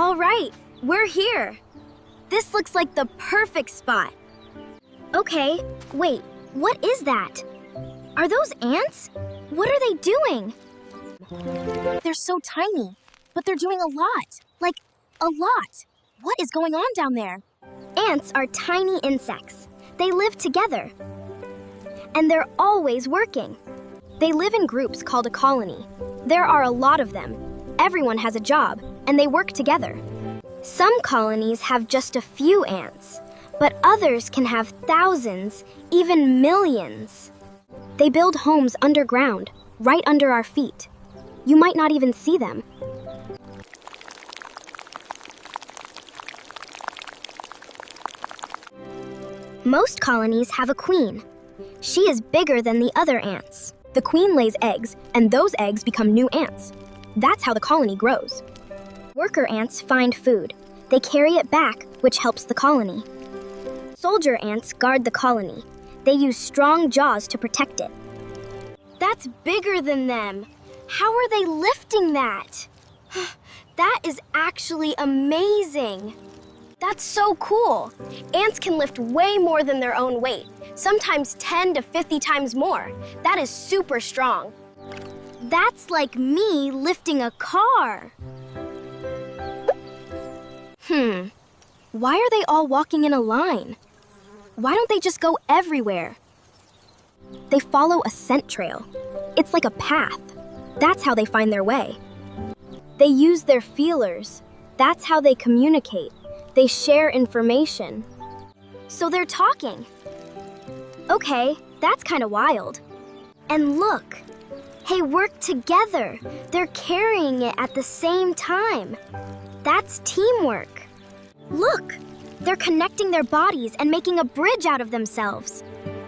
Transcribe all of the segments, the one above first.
All right, we're here. This looks like the perfect spot. Okay, wait, what is that? Are those ants? What are they doing? They're so tiny, but they're doing a lot. Like, a lot. What is going on down there? Ants are tiny insects. They live together. And they're always working. They live in groups called a colony. There are a lot of them. Everyone has a job, and they work together. Some colonies have just a few ants, but others can have thousands, even millions. They build homes underground, right under our feet. You might not even see them. Most colonies have a queen. She is bigger than the other ants. The queen lays eggs, and those eggs become new ants. That's how the colony grows. Worker ants find food. They carry it back, which helps the colony. Soldier ants guard the colony. They use strong jaws to protect it. That's bigger than them. How are they lifting that? That is actually amazing. That's so cool. Ants can lift way more than their own weight, sometimes 10 to 50 times more. That is super strong. That's like me lifting a car. Why are they all walking in a line? Why don't they just go everywhere? They follow a scent trail. It's like a path. That's how they find their way. They use their feelers. That's how they communicate. They share information. So they're talking. Okay, that's kind of wild. And look, they work together. They're carrying it at the same time. That's teamwork. Look, they're connecting their bodies and making a bridge out of themselves.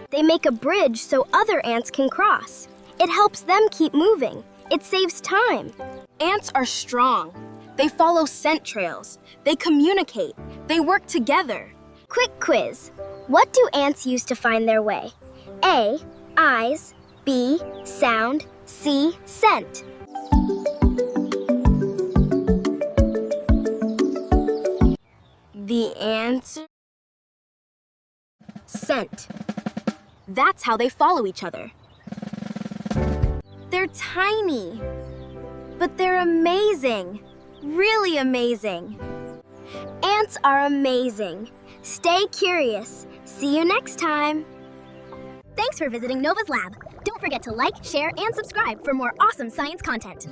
They make a bridge so other ants can cross. It helps them keep moving. It saves time. Ants are strong. They follow scent trails. They communicate. They work together. Quick quiz. What do ants use to find their way? A, eyes. B, sound. C, scent. The answer? Scent. That's how they follow each other. They're tiny, but they're amazing. Really amazing. Ants are amazing. Stay curious. See you next time. Thanks for visiting Nova's Lab. Don't forget to like, share, and subscribe for more awesome science content.